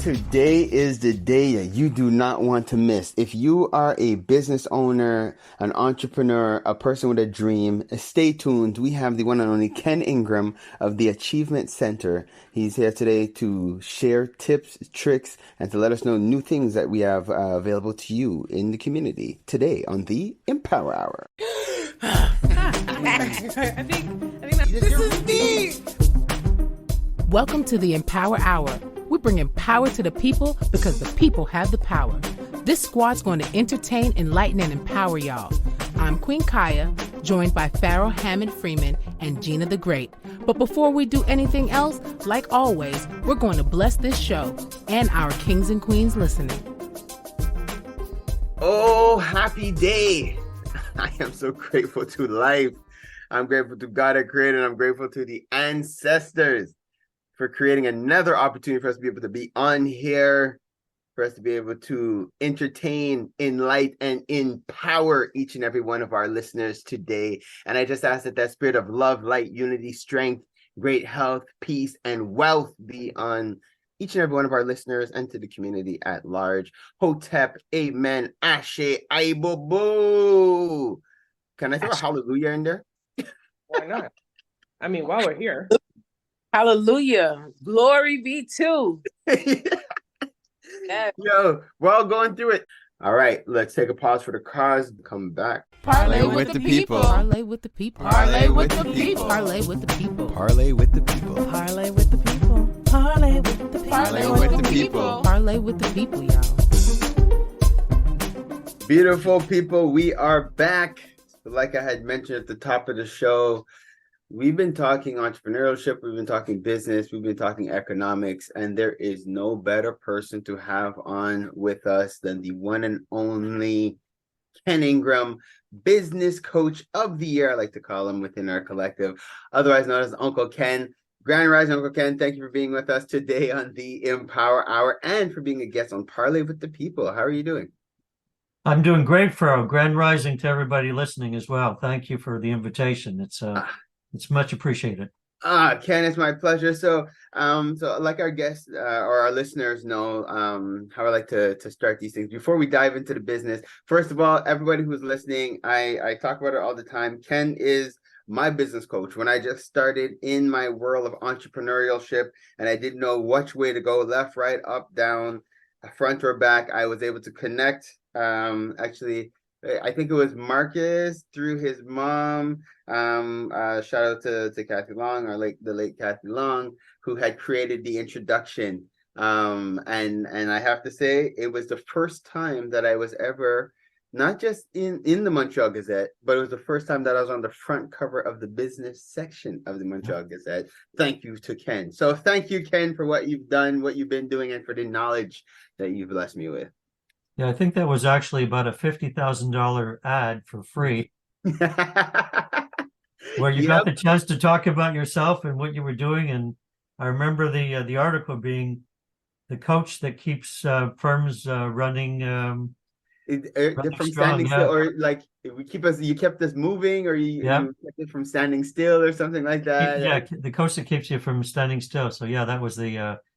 Today is the day that you do not want to miss. If you are a business owner, an entrepreneur, a person with a dream, stay tuned. We have the one and only Ken Ingrm of the Achievement Center. He's here today to share tips, tricks, and to let us know new things that we have available to you in the community today on the Empower Hour. I think this is deep. Welcome to the Empower Hour. We bring power to the people because the people have the power. This squad's going to entertain, enlighten, and empower y'all. I'm Queen Kaya, joined by Pharaoh Hammond Freeman and Gina the Great. But before we do anything else, like always, we're going to bless this show and our kings and queens listening. Oh, happy day. I am so grateful to life. I'm grateful to God that created. I'm grateful to the ancestors for creating another opportunity for us to be able to be on here, for us to be able to entertain, enlighten, and empower each and every one of our listeners today. And I just ask that spirit of love, light, unity, strength, great health, peace, and wealth be on each and every one of our listeners and to the community at large. Hotep, amen, ashe, aibobo. Can I throw a hallelujah in there? Why not? I mean, while we're here. Hallelujah. Glory be to. Yes. Yo, we're all going through it. All right, let's take a pause for the cause. Come back. Parlay with the people. Parlay with the people. Parlay with the people. Parlay with the people. Parlay with the people. Parlay with the people. Parlay with the people. Parlay with the people. Parlay with the people, y'all. Beautiful people, we are back. Like I had mentioned at the top of the show, we've been talking entrepreneurship, we've been talking business, we've been talking economics, and there is no better person to have on with us than the one and only Ken Ingrm, Business Coach of the Year, I like to call him within our collective, otherwise known as Uncle Ken. Grand Rising, Uncle Ken, thank you for being with us today on the Empower Hour and for being a guest on Parlay with the People. How are you doing? I'm doing great, Pharaoh. Grand Rising to everybody listening as well. Thank you for the invitation. It's much appreciated. Ken, it's my pleasure. So like our guests or our listeners know how I like to start these things. Before we dive into the business, first of all, everybody who's listening, I talk about it all the time. Ken is my business coach. When I just started in my world of entrepreneurship and I didn't know which way to go, left, right, up, down, front or back, I was able to connect. Actually, I think it was Marcus through his mom. Shout out to Kathy Long, the late Kathy Long, who had created the introduction. And I have to say, it was the first time that I was ever not just in the Montreal Gazette, but it was the first time that I was on the front cover of the business section of the Montreal Gazette. Thank you to Ken. So thank you, Ken, for what you've done, what you've been doing, and for the knowledge that you've blessed me with. Yeah, I think that was actually about a $50,000 ad for free, where you got the chance to talk about yourself and what you were doing. And I remember the article being the coach that keeps firms running from standing still, or like you kept us moving, or you kept it from standing still, or something like that. Yeah, the coach that keeps you from standing still. So yeah, that was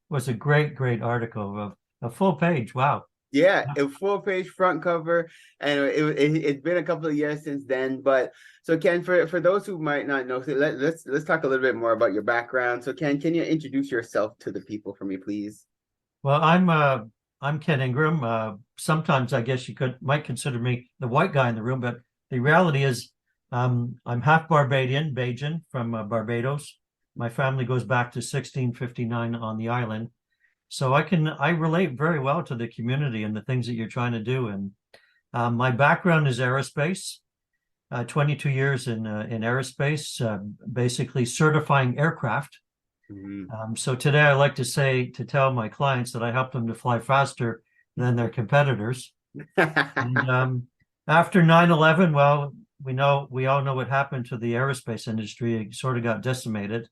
was a great article of a full page. Wow. Yeah, a full page front cover, and it's been a couple of years since then. But so Ken, for those who might not know, let's talk a little bit more about your background. So Ken, can you introduce yourself to the people for me, please? Well, I'm Ken Ingrm. Sometimes I guess you might consider me the white guy in the room, but the reality is I'm half Barbadian, Bajan from Barbados. My family goes back to 1659 on the island. So I relate very well to the community and the things that you're trying to do. And my background is aerospace, 22 years in aerospace, basically certifying aircraft. Mm-hmm. So today I like to tell my clients that I help them to fly faster than their competitors. And after 9/11, well, we all know what happened to the aerospace industry. It sort of got decimated,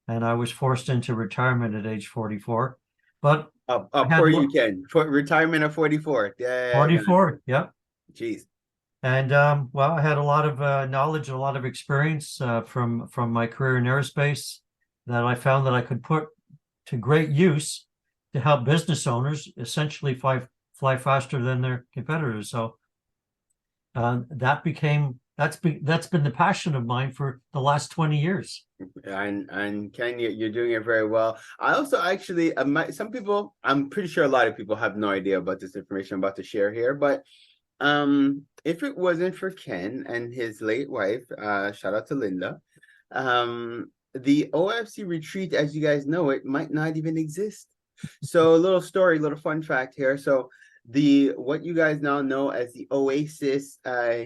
and I was forced into retirement at age 44. But for you, Ken, for retirement at 44. Yeah, 44. Yeah. Jeez. And well, I had a lot of knowledge, a lot of experience from my career in aerospace that I found that I could put to great use to help business owners essentially fly faster than their competitors. So that's been the passion of mine for the last 20 years. And Ken, you're doing it very well. I also actually, some people, I'm pretty sure a lot of people have no idea about this information I'm about to share here, but if it wasn't for Ken and his late wife, shout out to Linda, the OFC retreat, as you guys know, it might not even exist. So a little story, little fun fact here. So what you guys now know as the Oasis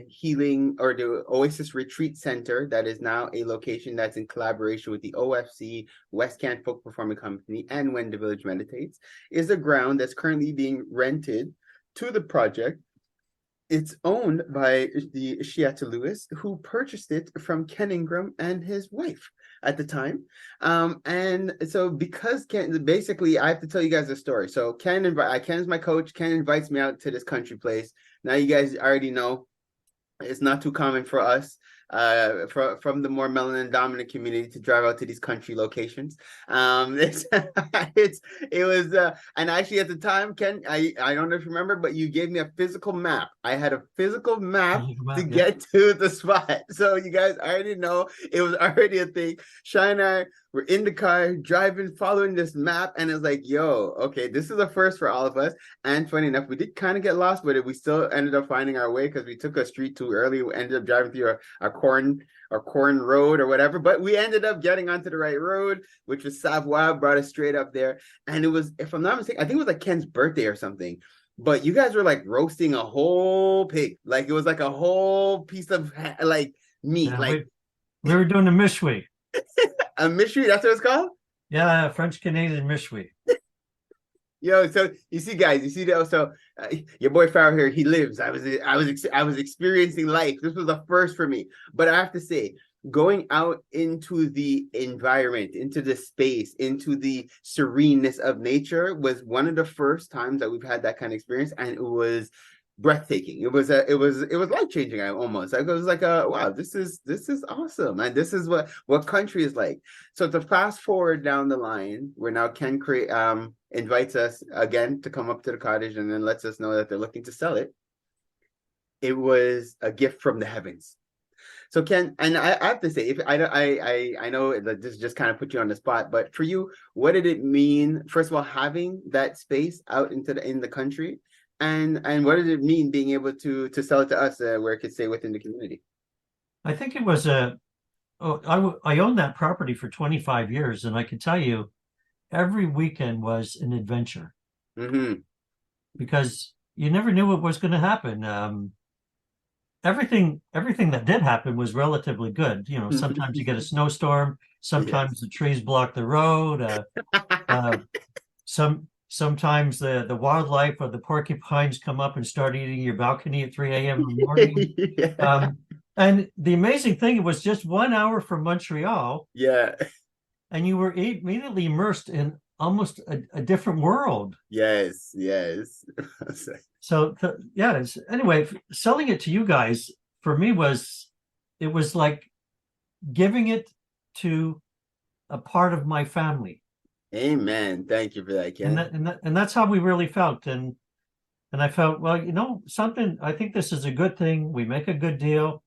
Healing, or the Oasis Retreat Center, that is now a location that's in collaboration with the OFC, West Kent Folk Performing Company, and When the Village Meditates, is a ground that's currently being rented to the project. It's owned by the Shiata Lewis, who purchased it from Ken Ingrm and his wife at the time. And so because Ken, basically, I have to tell you guys a story. So Ken's my coach. Ken invites me out to this country place. Now you guys already know it's not too common for us from the more melanin dominant community to drive out to these country locations. It was and actually at the time, Ken, I don't know if you remember, but you gave me a physical map. I had a physical map to get to the spot. So you guys already know it was already a thing. Shai and I were in the car driving, following this map, and it's like, yo, okay, this is a first for all of us. And funny enough, we did kind of get lost, but we still ended up finding our way because we took a street too early. We ended up driving through our corn road or whatever, but we ended up getting onto the right road, which was Savoie, brought us straight up there. And it was, if I'm not mistaken, I think it was like Ken's birthday or something. But you guys were like roasting a whole pig, like it was like a whole piece of like meat. Yeah, like we were doing a mishwi. A mishwi, that's what it's called? Yeah, French Canadian mishwi. Yo, so you see, guys, your boy Farrell here, he lives. I was experiencing life. This was a first for me. But I have to say, going out into the environment, into the space, into the sereneness of nature was one of the first times that we've had that kind of experience, and it was breathtaking. It was life-changing. Almost, it was like wow, this is awesome, and this is what country is like. So to fast forward down the line, where now Ken invites us again to come up to the cottage, and then lets us know that they're looking to sell it. It was a gift from the heavens. So Ken, and I have to say, if I know that this just kind of put you on the spot, but for you, what did it mean, first of all, having that space out in the country, and what did it mean being able to sell it to us where it could stay within the community? I think it was I owned that property for 25 years, and I can tell you, every weekend was an adventure. Mm-hmm. Because you never knew what was going to happen. Everything that did happen was relatively good. You know, sometimes you get a snowstorm, sometimes the trees block the road. Sometimes the wildlife or the porcupines come up and start eating your balcony at 3 a.m. in the morning. Yeah. And the amazing thing, it was just 1 hour from Montreal. Yeah. And you were immediately immersed in almost a different world. Yes. So anyway, selling it to you guys for me was like giving it to a part of my family. Amen. Thank you for that, Ken. And that's how we really felt. And I felt, well, you know, something, I think this is a good thing. We make a good deal,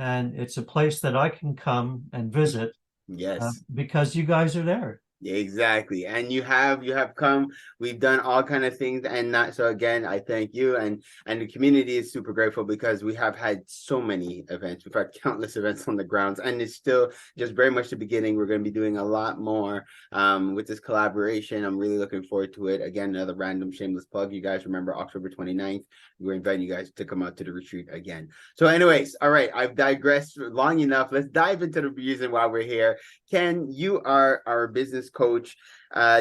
and it's a place that I can come and visit. Yes. Because you guys are there. Yeah, exactly. And you have come, we've done all kind of things, and not so again, I thank you, and the community is super grateful because we have had so many events. We've had countless events on the grounds, and it's still just very much the beginning. We're going to be doing a lot more with this collaboration. I'm really looking forward to it. Again, another random shameless plug. You guys remember October 29th, we're inviting you guys to come out to the retreat again. So anyways, all right, I've digressed long enough. Let's dive into the reason why we're here. Ken, you are our business coach.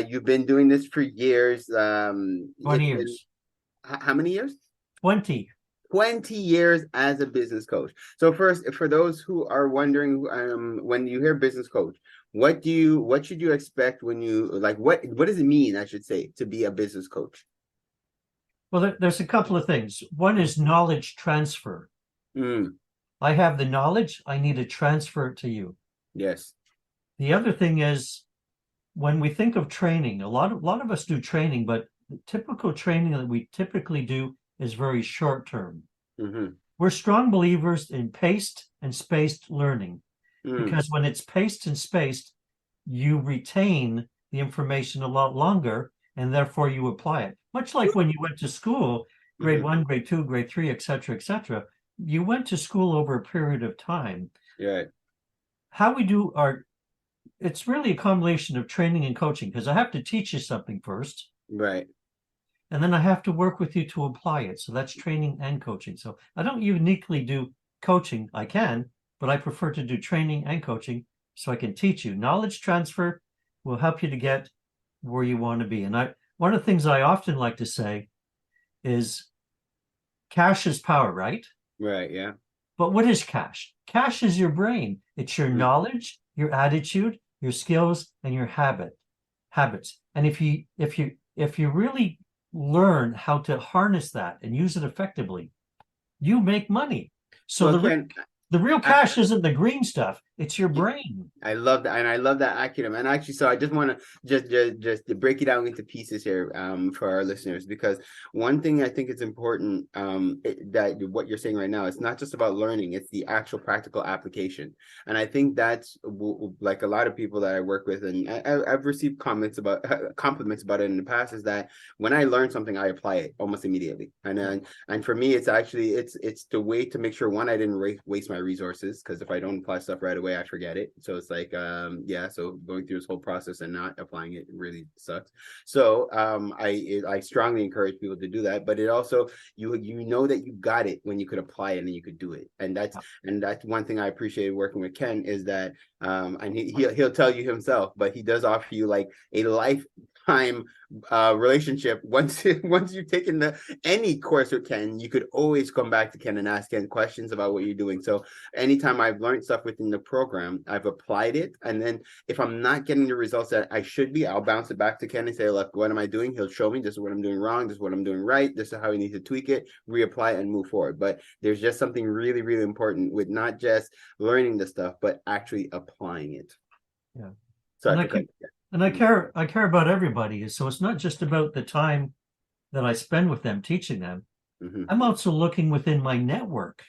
You've been doing this for years. 20 years. How many years? 20 years as a business coach. So first, for those who are wondering, when you hear business coach, what should you expect when you what does it mean, I should say, to be a business coach? Well, there's a couple of things. One is knowledge transfer. I have the knowledge, I need to transfer it to you. Yes. The other thing is when we think of training, a lot of us do training, but the typical training that we typically do is very short term. Mm-hmm. We're strong believers in paced and spaced learning, Mm. because when it's paced and spaced, you retain the information a lot longer, and therefore you apply it. Much like when you went to school, grade Mhm. 1, grade 2, grade 3, etc., etc. You went to school over a period of time. Yeah. How we do it's really a combination of training and coaching, because I have to teach you something first, Right. and then I have to work with you to apply it. So that's training and coaching. So I don't uniquely do coaching. I can, but I prefer to do training and coaching so I can teach you. Knowledge transfer will help you to get where you want to be. And one of the things I often like to say is cash is power, right? Right. Yeah. But what is cash? Cash is your brain. It's your knowledge, your attitude, your skills, and your habits. And if you really learn how to harness that and use it effectively, you make money. So Well, Ken, the real cash isn't the green stuff, it's your brain. I love that, and I love that acronym. And actually, so I just want to just to break it down into pieces here, for our listeners, because one thing I think is important, that what you're saying right now, it's not just about learning; it's the actual practical application. And I think that's like a lot of people that I work with, and I've received compliments about it in the past, is that when I learn something, I apply it almost immediately. And for me, it's actually it's the way to make sure, one, I didn't waste my resources, because if I don't apply stuff right away, I forget it. So it's like, so going through this whole process and not applying it really sucks. So I strongly encourage people to do that. But it also, you know that you got it when you could apply it and you could do it. And that's one thing I appreciated working with Ken, is that and he'll tell you himself, but he does offer you like a lifetime relationship. Once you've taken any course with Ken, you could always come back to Ken and ask Ken questions about what you're doing. So anytime I've learned stuff within the program, I've applied it, and then if I'm not getting the results that I should be, I'll bounce it back to Ken and say, look, what am I doing? He'll show me, this is what I'm doing wrong, this is what I'm doing right, this is how we need to tweak it, reapply it, and move forward. But there's just something really, really important with not just learning the stuff, but actually applying it. Yeah. So and I care about everybody. So it's not just about the time that I spend with them teaching them. Mm-hmm. I'm also looking within my network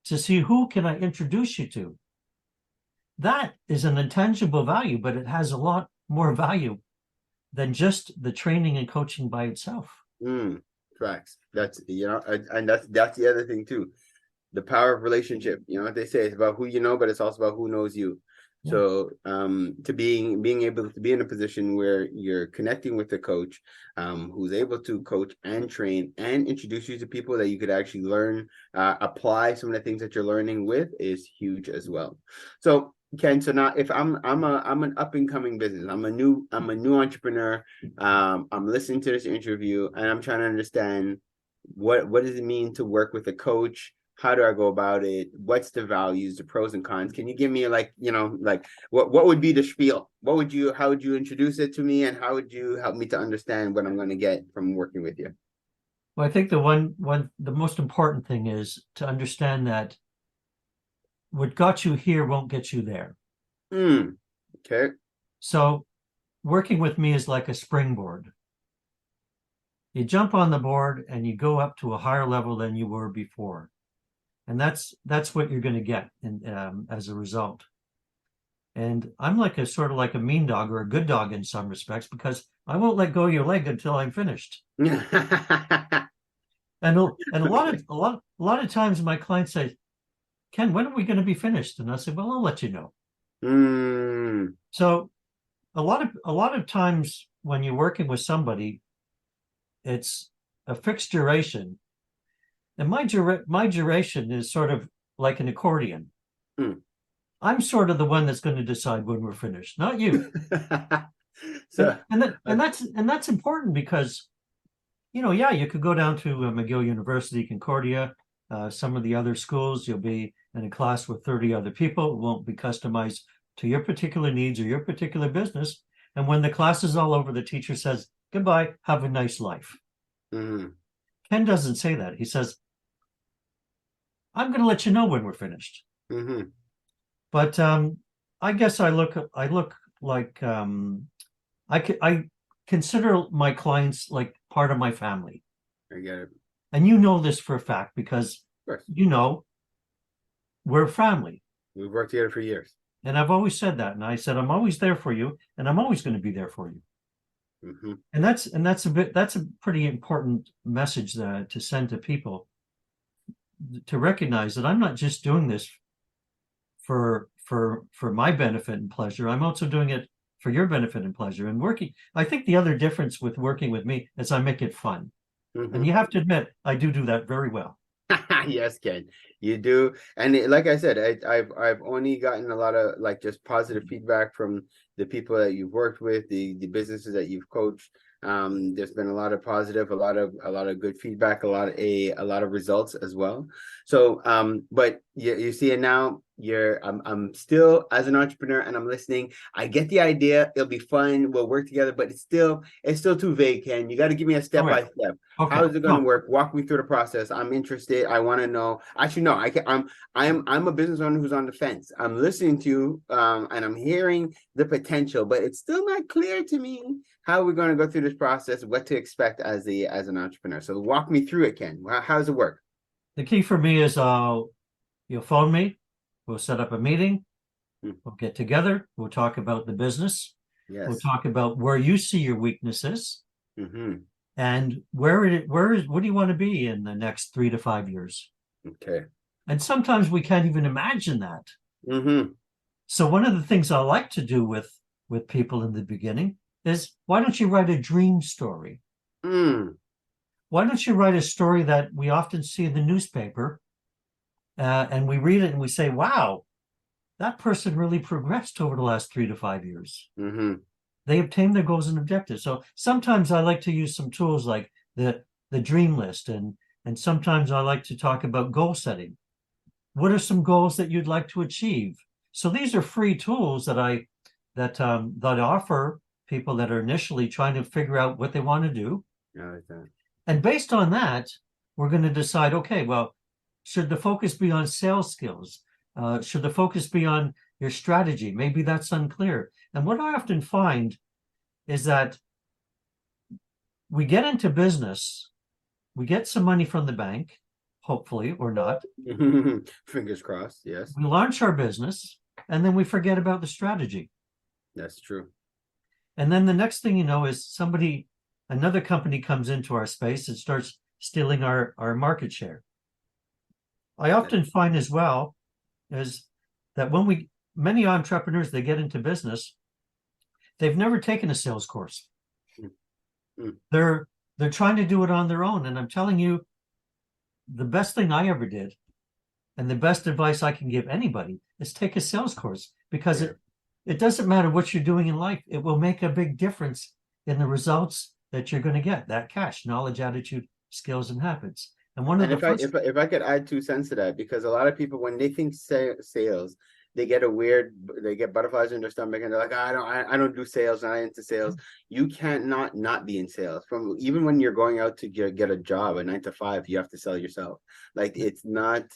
to see who can I introduce you to. That is an intangible value, but it has a lot more value than just the training and coaching by itself. Facts. That's, and that's the other thing too. The power of relationship. You know what they say, it's about who you know, but it's also about who knows you. Yeah. So to being able to be in a position where you're connecting with a coach who's able to coach and train and introduce you to people that you could actually learn, apply some of the things that you're learning with, is huge as well. So Ken, so now if I'm an up and coming business, I'm a new entrepreneur, I'm listening to this interview and I'm trying to understand what does it mean to work with a coach? How do I go about it? What's the values, the pros and cons? Can you give me what would be the spiel? How would you introduce it to me, and how would you help me to understand what I'm going to get from working with you? Well, I think the most important thing is to understand that what got you here won't get you there. Okay. So working with me is like a springboard. You jump on the board and you go up to a higher level than you were before. And that's what you're going to get as a result. And I'm like sort of like a mean dog or a good dog in some respects, because I won't let go of your leg until I'm finished. And a lot of times my clients say, Ken, when are we going to be finished? And I say, well, I'll let you know. So a lot of times when you're working with somebody, it's a fixed duration. And my duration is sort of like an accordion. I'm sort of the one that's going to decide when we're finished, not you. That's important, because, you could go down to McGill University, Concordia, some of the other schools. You'll be in a class with 30 other people. It won't be customized to your particular needs or your particular business. And when the class is all over, the teacher says, goodbye, have a nice life. Ken doesn't say that. He says, I'm going to let you know when we're finished. But I guess I look like I consider my clients like part of my family. I get it. And you know this for a fact because, Of course. you know, we're family. We've worked together for years. And I've always said that. And I said, I'm always there for you, and I'm always going to be there for you. Mm-hmm. And that's a pretty important message to send to people, to recognize that I'm not just doing this for my benefit and pleasure. I'm also doing it for your benefit and pleasure. And I think the other difference with working with me is I make it fun. Mm-hmm. And you have to admit, I do that very well. Yes, Ken, you do. And like I said, I've only gotten a lot of like just positive feedback from the people that you've worked with, the businesses that you've coached. There's been a lot of positive, a lot of good feedback, a lot of results as well. So, but you see it now. I'm still as an entrepreneur, and I'm listening. I get the idea. It'll be fun. We'll work together, but it's still too vague, Ken. You got to give me a step by step. Okay. How is it going to work? Walk me through the process. I'm interested. I want to know. Actually, no, I'm a business owner who's on the fence. I'm listening to you, and I'm hearing the potential, but it's still not clear to me how we're going to go through this process, what to expect as an entrepreneur. So walk me through it, Ken. How does it work? The key for me is you'll phone me. We'll set up a meeting. We'll get together. We'll talk about the business. Yes. We'll talk about where you see your weaknesses, Mm-hmm. and what do you want to be in the next 3 to 5 years? Okay. And sometimes we can't even imagine that. Mm-hmm. So one of the things I like to do with people in the beginning is, why don't you write a dream story? Why don't you write a story that we often see in the newspaper, and we read it and we say, wow, that person really progressed over the last 3 to 5 years. Mm-hmm. They obtained their goals and objectives. So sometimes I like to use some tools like the dream list, and sometimes I like to talk about goal setting. What are some goals that you'd like to achieve? So these are free tools that that offer people that are initially trying to figure out what they want to do. I like that. And based on that, we're going to decide, okay, well, should the focus be on sales skills? Should the focus be on your strategy? Maybe that's unclear. And what I often find is that we get into business, we get some money from the bank, hopefully, or not. Fingers crossed, yes. We launch our business, and then we forget about the strategy. That's true. And then the next thing you know is another company comes into our space and starts stealing our market share. I often find as well is that many entrepreneurs, they get into business, they've never taken a sales course. They're trying to do it on their own. And I'm telling you, the best thing I ever did, and the best advice I can give anybody, is take a sales course, because it doesn't matter what you're doing in life. It will make a big difference in the results that you're going to get. That cash, knowledge, attitude, skills, and habits. And if I could add 2 cents to that, because a lot of people, when they think sales, they get butterflies in their stomach, and they're like, I don't do sales, I'm not into sales. You can't not be in sales. From even when you're going out to get a job, a 9 to 5, you have to sell yourself. Like, it's not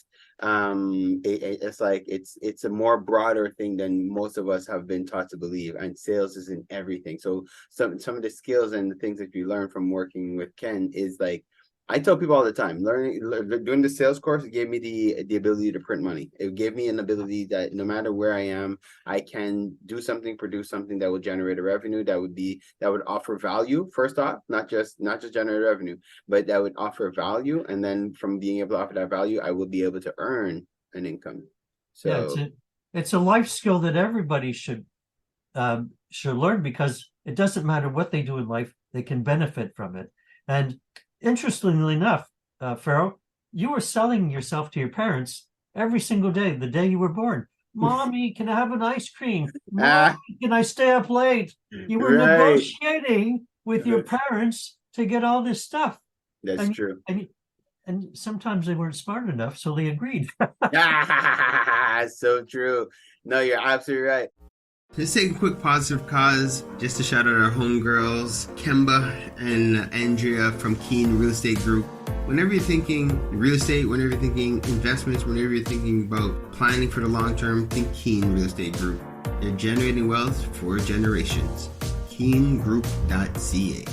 it's a more broader thing than most of us have been taught to believe, and sales is in everything. So some of the skills and the things that you learn from working with Ken is like, I tell people all the time, doing the sales course, it gave me the ability to print money. It gave me an ability that no matter where I am, I can do something, produce something that will generate a revenue that would offer value. First off, not just generate revenue, but that would offer value. And then from being able to offer that value, I will be able to earn an income. So it's a life skill that everybody should learn, because it doesn't matter what they do in life, they can benefit from it. And interestingly enough, Pharaoh, you were selling yourself to your parents every single day, the day you were born. Mommy, can I have an ice cream? Mommy, can I stay up late? You were negotiating with your parents to get all this stuff. That's true. And sometimes they weren't smart enough, so they agreed. So true. No, you're absolutely right. Let's take a quick positive cause just to shout out our homegirls, Kemba and Andrea from Keen Real Estate Group. Whenever you're thinking real estate, whenever you're thinking investments, whenever you're thinking about planning for the long term, think Keen Real Estate Group. They're generating wealth for generations. teamgroup.ca.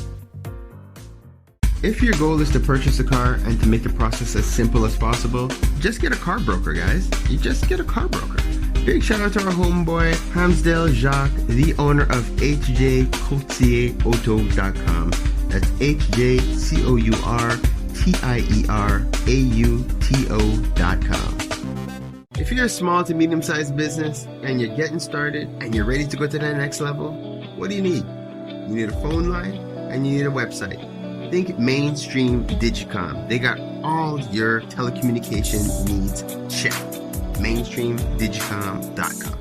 If your goal is to purchase a car and to make the process as simple as possible, just get a car broker, guys. You just get a car broker. Big shout out to our homeboy, Hamsdale Jacques, the owner of hjcourtierauto.com. That's HJCOURTIERAUTO.com. If you're a small to medium-sized business and you're getting started and you're ready to go to the next level, what do you need? You need a phone line and you need a website. Think Mainstream Digicom. They got all your telecommunication needs checked. MainstreamDigicom.com.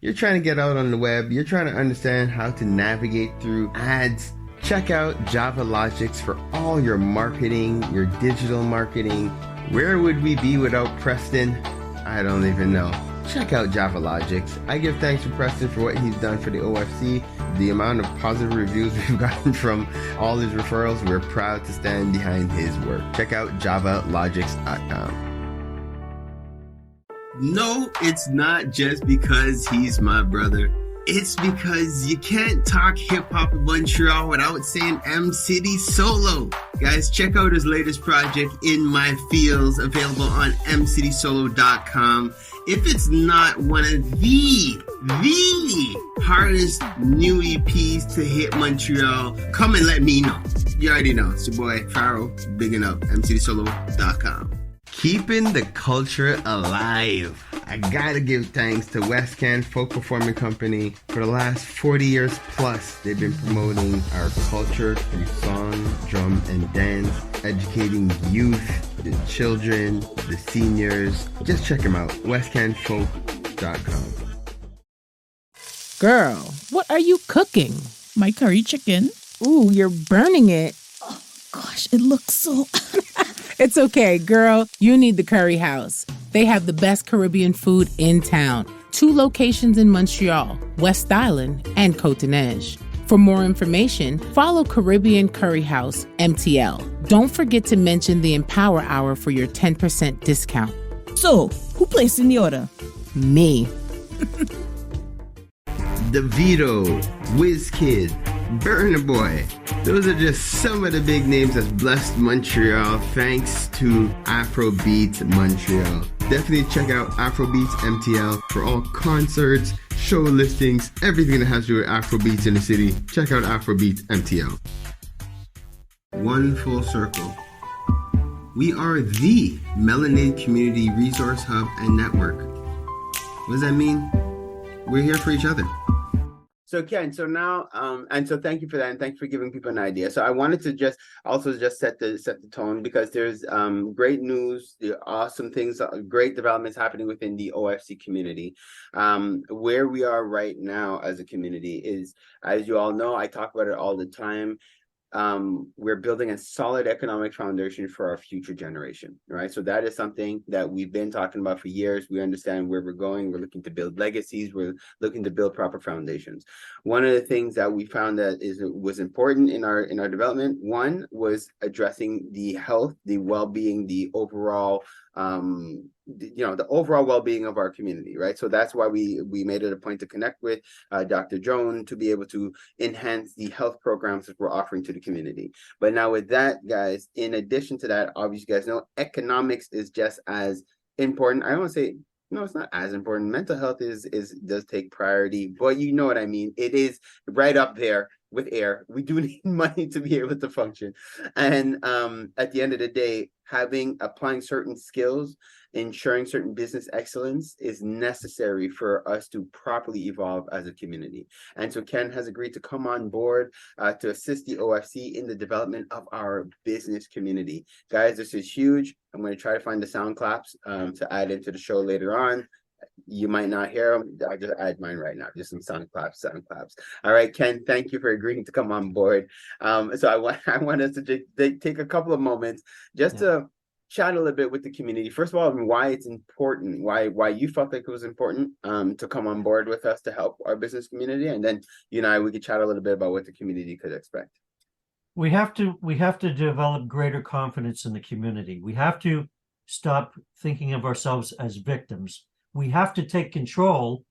You're trying to get out on the web. You're trying to understand how to navigate through ads. Check out Java Logics for all your marketing, your digital marketing. Where would we be without Preston? I don't even know. Check out Java Logics. I give thanks to Preston for what he's done for the OFC. The amount of positive reviews we've gotten from all his referrals, we're proud to stand behind his work. Check out javalogics.com. No, it's not just because he's my brother. It's because you can't talk hip-hop in Montreal without saying M City Solo. Guys, check out his latest project, In My Fields, available on mcitysolo.com. If it's not one of the hardest new EPs to hit Montreal, come and let me know. You already know. It's your boy, Pharaoh, bigging up, mcitysolo.com. Keeping the culture alive. I gotta give thanks to West Can Folk Performing Company. For the last 40 years plus, they've been promoting our culture through song, drum, and dance, educating youth, the children, the seniors. Just check them out, westcanfolk.com. Girl, what are you cooking? My curry chicken. Ooh, you're burning it. Gosh, it looks so... It's okay, girl. You need the Curry House. They have the best Caribbean food in town. 2 locations in Montreal, West Island, and Côte-de-Neige. For more information, follow Caribbean Curry House, MTL. Don't forget to mention the Empower Hour for your 10% discount. So, who placed in the order? Me. DeVito, WizKid, Burna Boy. Those are just some of the big names that's blessed Montreal thanks to Afrobeats Montreal. Definitely check out Afrobeats MTL for all concerts, show listings, everything that has to do with Afrobeats in the city. Check out Afrobeats MTL. One full circle. We are the Melanated Community Resource Hub and Network. What does that mean? We're here for each other. So Ken, so now, and so thank you for that, and thanks for giving people an idea. So I wanted to just set the tone, because there's great news, the awesome things, great developments happening within the OFC community. Where we are right now as a community is, as you all know, I talk about it all the time. We're building a solid economic foundation for our future generation, right? So that is something that we've been talking about for years. We understand where we're going. We're looking to build legacies. We're looking to build proper foundations. One of the things that we found that was important in our development, one was addressing the health, the well-being, the overall the overall well-being of our community, right? So that's why we made it a point to connect with Dr. Joan to be able to enhance the health programs that we're offering to the community. But now with that, guys, in addition to that, obviously you guys know economics is just as important. I don't want to say no, it's not as important. Mental health does take priority, but you know what I mean. It is right up there with air. We do need money to be able to function. And at the end of the day, applying certain skills, ensuring certain business excellence is necessary for us to properly evolve as a community. And so Ken has agreed to come on board to assist the OFC in the development of our business community. Guys, this is huge. I'm going to try to find the sound claps to add into the show later on. You might not hear them. I'll just add mine right now. Just some sound claps. All right, Ken, thank you for agreeing to come on board. So I want us to just take a couple of moments just to chat a little bit with the community. First of all, why it's important, why you felt like it was important to come on board with us to help our business community. And then you and I, we could chat a little bit about what the community could expect. We have to develop greater confidence in the community. We have to stop thinking of ourselves as victims. We have to take control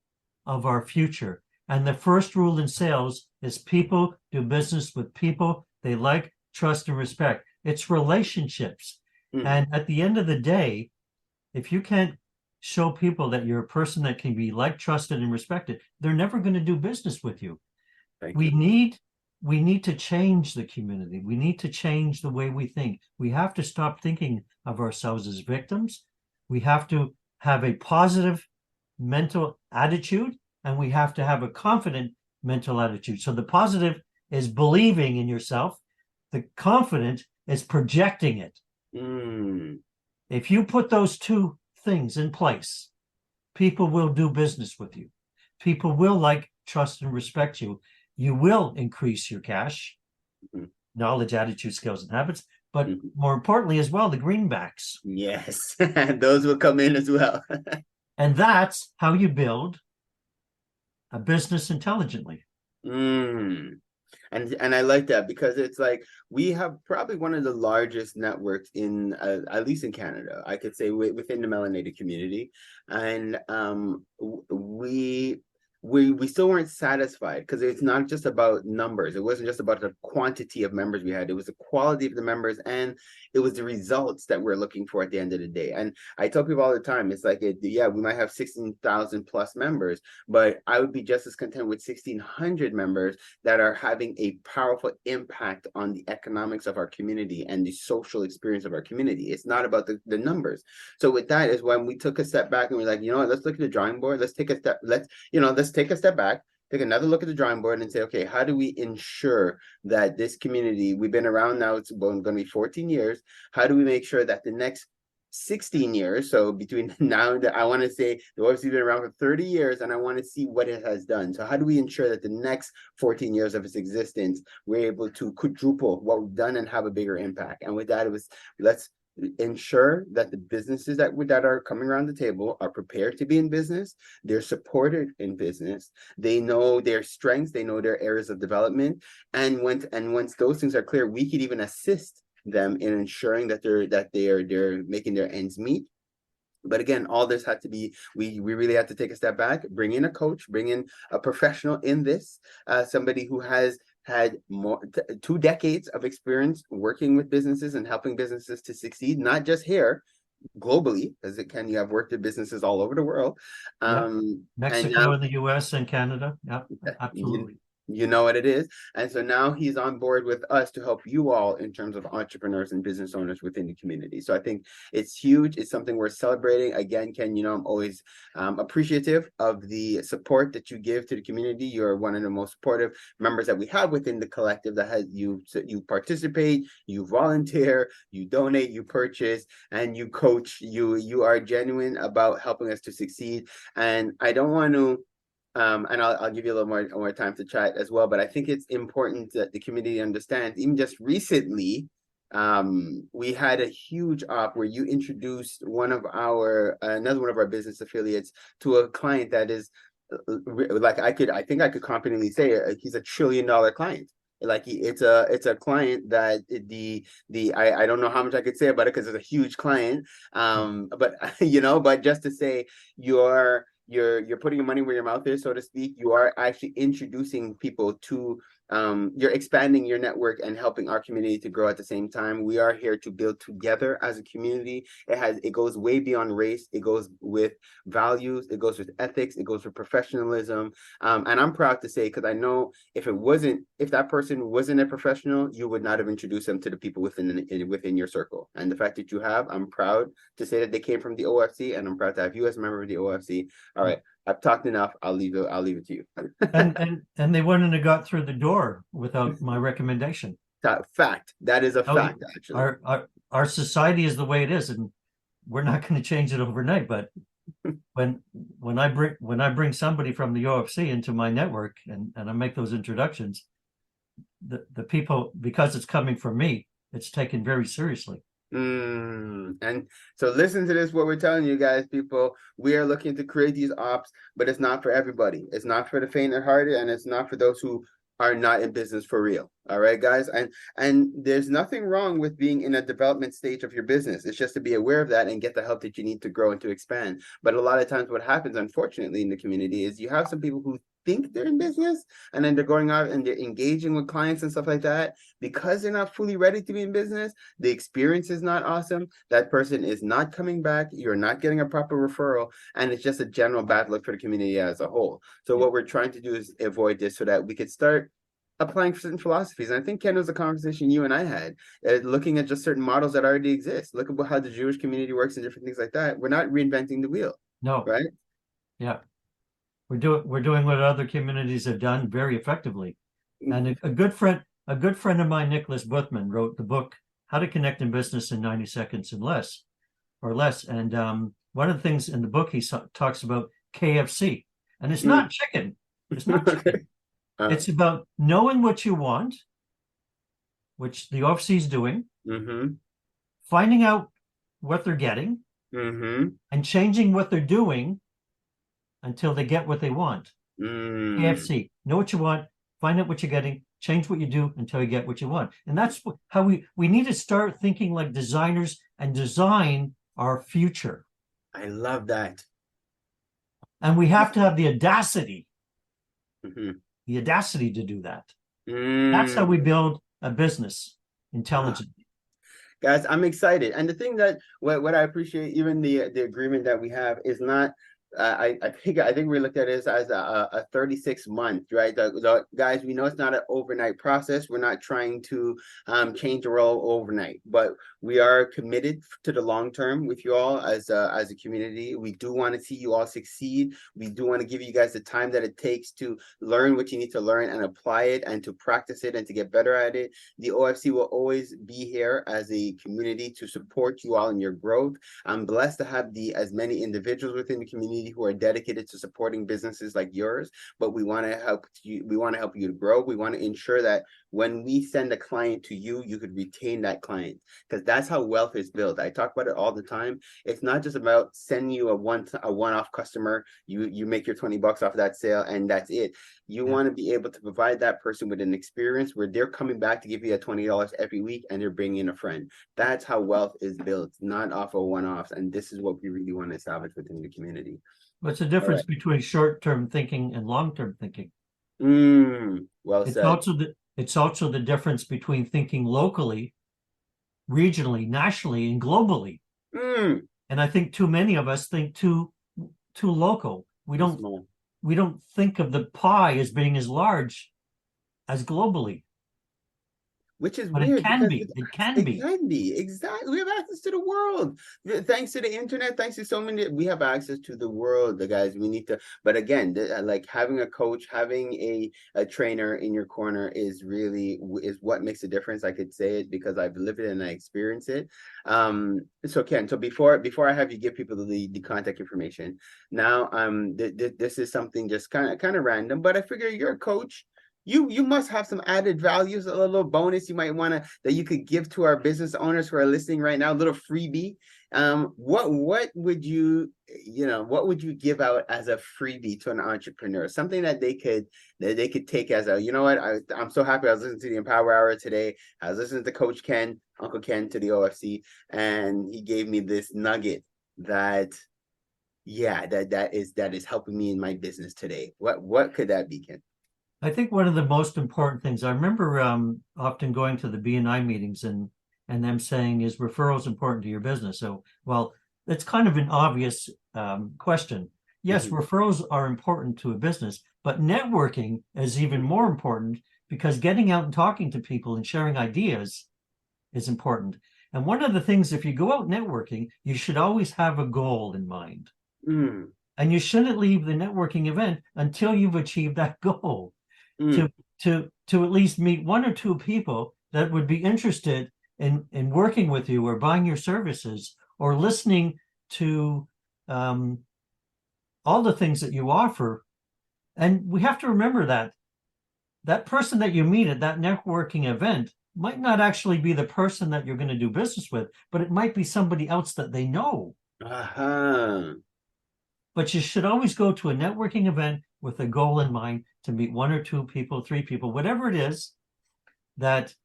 of our future. And the first rule in sales is people do business with people they like, trust, and respect. It's relationships. Mhm. And at the end of the day, if you can't show people that you're a person that can be liked, trusted, and respected, they're never going to do business with you. Thank We you. need to change the community. We need to change the way we think. We have to stop thinking of ourselves as victims. We have to have a positive mental attitude, and we have to have a confident mental attitude. So the positive is believing in yourself. The confident is projecting it. Mm. If you put those two things in place, people will do business with you. People will like, trust, and respect you. You will increase your cash, Mhm. knowledge, attitude, skills, and habits, but Mhm. more importantly as well, the greenbacks. Yes, those will come in as well. And that's how you build a business intelligently. Mm. And I like that because it's like we have probably one of the largest networks in at least in Canada, I could say within the melanated community, and we still weren't satisfied because it's not just about numbers. It wasn't just about the quantity of members we had. It was the quality of the members, and it was the results that we're looking for at the end of the day. And I tell people all the time, it's like, yeah, we might have 16,000 plus members, but I would be just as content with 1,600 members that are having a powerful impact on the economics of our community and the social experience of our community. It's not about the numbers. So with that is when we took a step back and we're like, you know what, let's look at the drawing board. Let's take a step, let's take a step back, take another look at the drawing board and say, okay, how do we ensure that this community, we've been around now, it's going to be 14 years. How do we make sure that the next 16 years, so between now and I want to say the OFC has been around for 30 years and I want to see what it has done. So how do we ensure that the next 14 years of its existence, we're able to quadruple what we've done and have a bigger impact? And with that, it was, let's ensure that the businesses that are coming around the table are prepared to be in business. They're supported in business. They know their strengths. They know their areas of development. And once those things are clear, we could even assist them in ensuring that they're making their ends meet. But again, all this had to be, we really had to take a step back, bring in a coach, bring in a professional in this, somebody who has had 2 decades of experience working with businesses and helping businesses to succeed, not just here, globally, as it can, you have worked at businesses all over the world. And Mexico and the US and Canada. Yep, absolutely. You know what it is. And so now he's on board with us to help you all in terms of entrepreneurs and business owners within the community. So I think it's huge. It's something we're celebrating. Again, Ken, I'm always appreciative of the support that you give to the community. You're one of the most supportive members that we have within the collective that has you participate, you volunteer, you donate, you purchase, and you coach. You are genuine about helping us to succeed. And I don't want to and I'll give you a little more time to chat as well. But I think it's important that the community understands, even just recently, we had a huge op where you introduced another one of our business affiliates to a client that is like, I think I could confidently say he's $1 trillion client. Like it's a client that I don't know how much I could say about it because it's a huge client. But but just to say you're putting your money where your mouth is, so to speak. You are actually introducing people to you're expanding your network and helping our community to grow at the same time. We are here to build together as a community. It goes way beyond race. It goes with values. It goes with ethics. It goes with professionalism. And I'm proud to say, because I know if that person wasn't a professional, you would not have introduced them to the people within your circle. And the fact that you have, I'm proud to say that they came from the OFC, and I'm proud to have you as a member of the OFC. All right, I've talked enough. I'll leave it to you. and they wouldn't have got through the door without my recommendation. Fact. That is a fact, actually. Our society is the way it is, and we're not going to change it overnight. But when I bring somebody from the OFC into my network and I make those introductions, the people, because it's coming from me, it's taken very seriously. And so listen to this, what we're telling you guys, people. We are looking to create these ops, but it's not for everybody. It's not for the faint of hearted, and it's not for those who are not in business for real. All right, guys. And there's nothing wrong with being in a development stage of your business. It's just to be aware of that and get the help that you need to grow and to expand. But a lot of times what happens, unfortunately, in the community is you have some people who think they're in business, and then they're going out and they're engaging with clients and stuff like that. Because they're not fully ready to be in business, the experience is not awesome. That person is not coming back. You're not getting a proper referral, and it's just a general bad look for the community as a whole. So what we're trying to do is avoid this so that we could start applying certain philosophies. And I think, Ken, was a conversation you and I had, looking at just certain models that already exist. Look at how the Jewish community works and different things like that. We're not reinventing the wheel. No. Right? Yeah. We're doing what other communities have done very effectively. And a good friend of mine, Nicholas Buthman, wrote the book How to Connect in Business in 90 Seconds and Less. And one of the things in the book he talks about KFC, and it's not chicken. It's not chicken. It's about knowing what you want, which the OFC is doing, finding out what they're getting, and changing what they're doing until they get what they want. KFC, know what you want, find out what you're getting, change what you do until you get what you want. And that's how we need to start thinking like designers and design our future. I love that. And we have to have the audacity. The audacity to do that. That's how we build a business intelligently. Guys, I'm excited. And the thing that what I appreciate, even the agreement that we have, is not I think we looked at it as a 36-month, right? Guys, we know it's not an overnight process. We're not trying to change the role overnight, but we are committed to the long term with you all as a community. We do want to see you all succeed. We do want to give you guys the time that it takes to learn what you need to learn and apply it and to practice it and to get better at it. The OFC will always be here as a community to support you all in your growth. I'm blessed to have as many individuals within the community who are dedicated to supporting businesses like yours, but we want to help you. We want to help you to grow. We want to ensure that when we send a client to you, you could retain that client, because that's how wealth is built. I talk about it all the time. It's not just about sending you a one-off customer. You make your $20 off that sale and that's it. You want to be able to provide that person with an experience where they're coming back to give you a $20 every week and they're bringing in a friend. That's how wealth is built, not off of one-offs. And this is what we really want to establish within the community. What's the difference between short-term thinking and long-term thinking? Well said. It's also the difference between thinking locally, regionally, nationally, and globally. And I think too many of us think too local. We don't think of the pie as being as large as globally. Which is but weird. It can be. It can be. Exactly. We have access to the world. Thanks to the internet, thanks to so many, we have access to the world, the guys. We need to, but again, like having a coach, having a trainer in your corner is what makes a difference. I could say it because I've lived it and I experienced it. So Ken, before I have you give people the contact information, now this is something just kind of random, but I figure you're a coach. You must have some added values, a little bonus you might want to that you could give to our business owners who are listening right now, a little freebie. What would you give out as a freebie to an entrepreneur? Something that they could take as a, you know what, I'm so happy I was listening to the Empower Hour today. I was listening to Coach Ken, Uncle Ken, to the OFC, and he gave me this nugget that is helping me in my business today. What could that be, Ken? I think one of the most important things, I remember often going to the BNI meetings and them saying, is referrals important to your business? So, well, it's kind of an obvious question. Yes, referrals are important to a business, but networking is even more important, because getting out and talking to people and sharing ideas is important. And one of the things, if you go out networking, you should always have a goal in mind. And you shouldn't leave the networking event until you've achieved that goal. To at least meet one or two people that would be interested in working with you or buying your services or listening to all the things that you offer. And we have to remember that person that you meet at that networking event might not actually be the person that you're going to do business with, but it might be somebody else that they know. But you should always go to a networking event with a goal in mind, to meet one or two people, three people, whatever it is that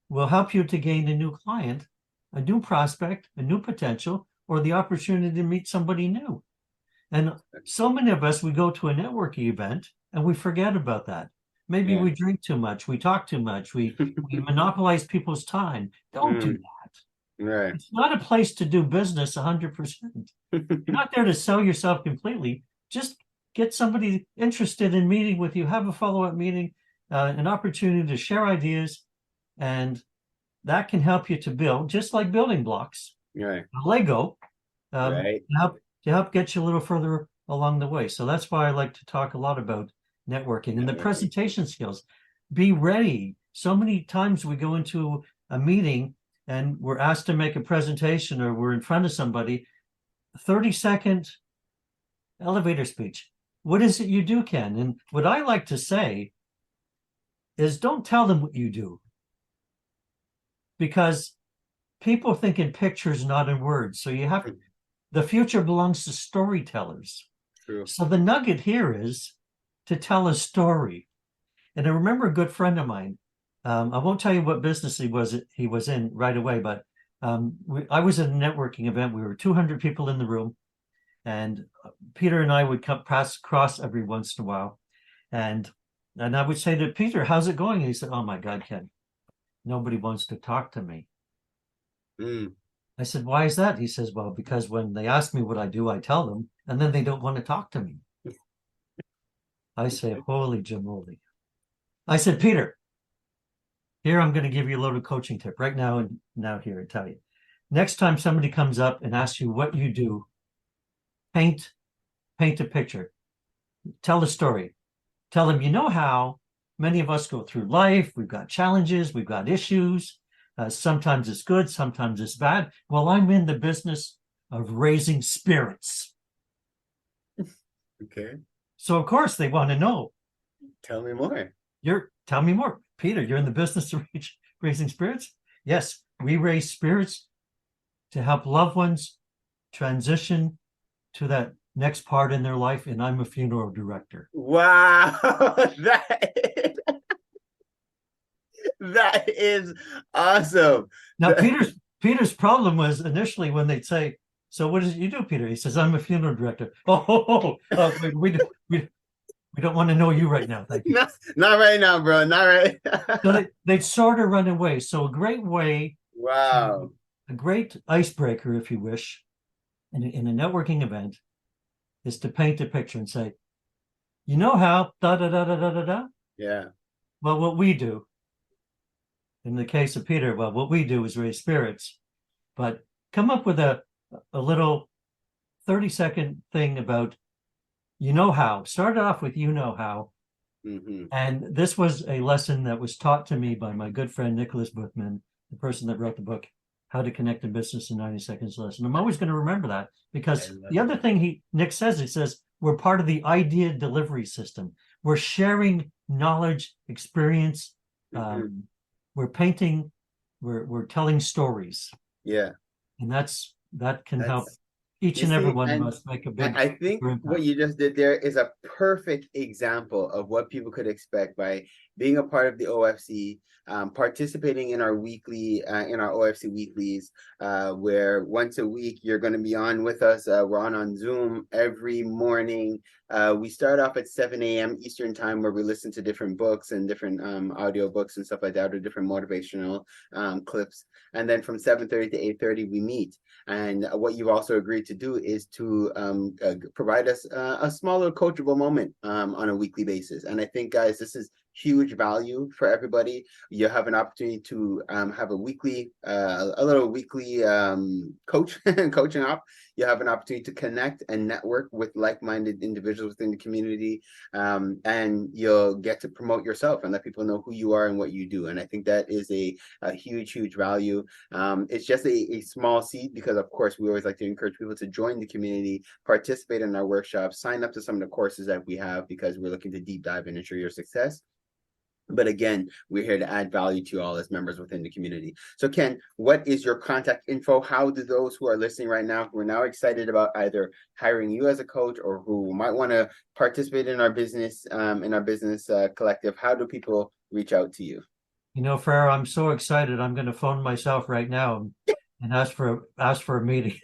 will help you to gain a new client, a new prospect, a new potential, or the opportunity to meet somebody new. And so many of us, we go to a networking event and we forget about that. Maybe Yeah. we drink too much, we talk too much, we monopolize people's time. Don't do that. Right. It's not a place to do business 100%. You're not there to sell yourself completely. Just get somebody interested in meeting with you, have a follow-up meeting, an opportunity to share ideas, and that can help you to build, just like building blocks, Right. a Lego, Right. to help get you a little further along the way. So that's why I like to talk a lot about networking and the presentation skills. Be ready. So many times we go into a meeting and we're asked to make a presentation, or we're in front of somebody, 30-second elevator speech. What is it you do, Ken? And what I like to say is, don't tell them what you do, because people think in pictures, not in words. So you have, the future belongs to storytellers. True. So the nugget here is to tell a story. And I remember a good friend of mine, I won't tell you what business he was in right away, but I was at a networking event. We were 200 people in the room, and Peter and I would come cross every once in a while. And I would say to Peter, how's it going? And he said, oh my God, Ken, nobody wants to talk to me. I said, why is that? He says, well, because when they ask me what I do, I tell them, and then they don't want to talk to me. I say, holy jamoli. I said, Peter, here, I'm going to give you a little coaching tip right now and now here and tell you. Next time somebody comes up and asks you what you do, paint a picture, tell a story, tell them, you know how many of us go through life. We've got challenges, we've got issues. Sometimes it's good, sometimes it's bad. Well, I'm in the business of raising spirits. Okay. So of course they want to know. Tell me more. Tell me more. Peter, you're in the business of raising spirits? Yes, we raise spirits to help loved ones transition to that next part in their life, and I'm a funeral director. Wow. That is awesome. Now, Peter's problem was initially when they'd say, so what is it you do, Peter? He says, I'm a funeral director. We don't want to know you right now. Thank you. Not right now, bro. Not right. So they'd sort of run away. So a great way, Wow. a great icebreaker, if you wish, in a networking event, is to paint a picture and say, you know how, da da da da da da da. Yeah. Well, what we do, in the case of Peter, well, what we do is raise spirits, but come up with a little 30-second thing about, you know how. Start off with you know how. And this was a lesson that was taught to me by my good friend Nicholas Buchman, the person that wrote the book, How to Connect a Business in 90 Seconds Lesson. I'm always going to remember that, because the other thing Nick says, he says, we're part of the idea delivery system. We're sharing knowledge, experience. We're painting, we're telling stories. Yeah. And that can help each and every one of us make a big. I think what you just did there is a perfect example of what people could expect by being a part of the OFC, participating in our weekly, in our OFC weeklies, where once a week you're going to be on with us. We're on Zoom every morning. We start off at 7 a.m. Eastern time, where we listen to different books and different audio books and stuff like that, or different motivational clips. And then from 7:30 to 8:30, we meet. And what you've also agreed to do is to provide us a small little coachable moment on a weekly basis. And I think, guys, this is huge value for everybody. You have an opportunity to have a little weekly coaching up. You have an opportunity to connect and network with like-minded individuals within the community, and you'll get to promote yourself and let people know who you are and what you do. And I think that is a huge value. It's just a small seed, because of course we always like to encourage people to join the community, participate in our workshops, sign up to some of the courses that we have, because we're looking to deep dive and ensure your success. But again, we're here to add value to you all as members within the community. So Ken, what is your contact info? How do those who are listening right now, who are now excited about either hiring you as a coach, or who might want to participate in our business collective, how do people reach out to you? You know, Farrah, I'm so excited. I'm going to phone myself right now and ask for a meeting.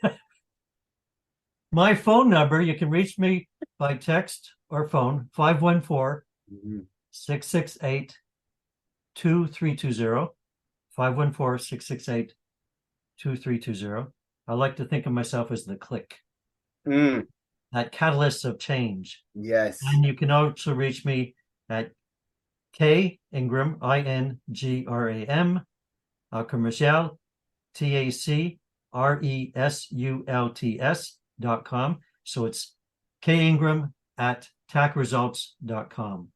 My phone number, you can reach me by text or phone, 514 Mhm. 668 2320. 514 668 2320. I like to think of myself as the click, Mm, that catalyst of change. yes. And you can also reach me at K Ingram, Ingram, commercial, TACRESULTS.com. So it's K Ingram at tacresults.com.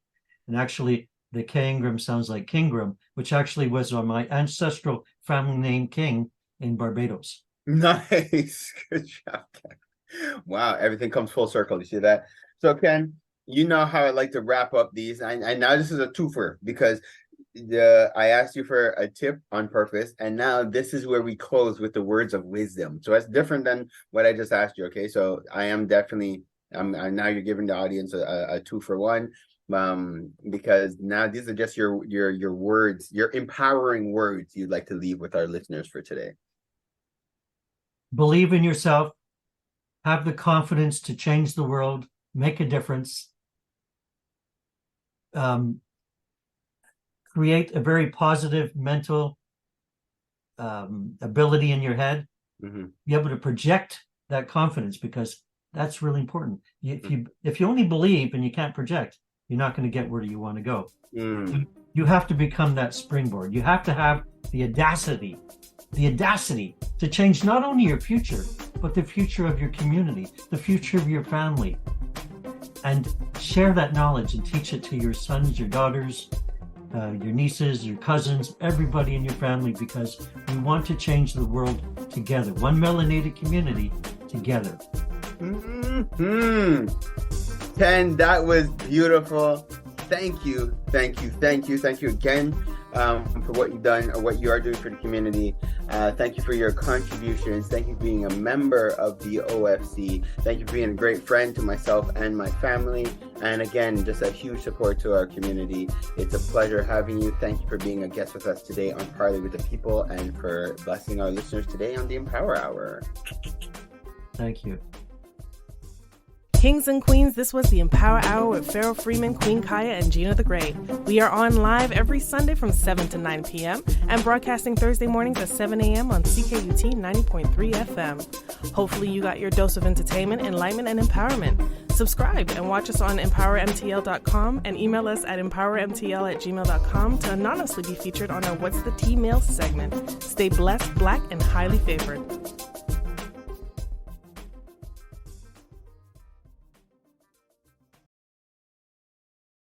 And actually, the K Ingram sounds like Kingram, which actually was on my ancestral family name King in Barbados. Nice. Good job, Ken. Wow, everything comes full circle. You see that? So, Ken, you know how I like to wrap up these. And now this is a twofer because I asked you for a tip on purpose, and now this is where we close with the words of wisdom. So that's different than what I just asked you. Okay, so I am definitely now you're giving the audience a 2-for-1. Because now these are just your words, your empowering words you'd like to leave with our listeners for today. Believe in yourself, have the confidence to change the world, make a difference, create a very positive mental ability in your head, be able to project that confidence, because that's really important. If you only believe and you can't project, you're not going to get where you want to go. You have to become that springboard. You have to have the audacity to change not only your future, but the future of your community, the future of your family, and share that knowledge and teach it to your sons, your daughters, your nieces, your cousins, everybody in your family, because we want to change the world together. One melanated community together. Ken, that was beautiful. Thank you again for what you've done or what you are doing for the community. Thank you for your contributions. Thank you for being a member of the OFC. Thank you for being a great friend to myself and my family. And again, just a huge support to our community. It's a pleasure having you. Thank you for being a guest with us today on Parley with the People, and for blessing our listeners today on the Empower Hour. Thank you. Kings and queens, this was the Empower Hour with Pharaoh Freeman, Queen Kaya, and Gina the Great. We are on live every Sunday from 7 to 9 p.m. and broadcasting Thursday mornings at 7 a.m. on CKUT 90.3 FM. Hopefully you got your dose of entertainment, enlightenment, and empowerment. Subscribe and watch us on empowermtl.com and email us at empowermtl@gmail.com to anonymously be featured on our What's the Tea Mail segment. Stay blessed, black, and highly favored.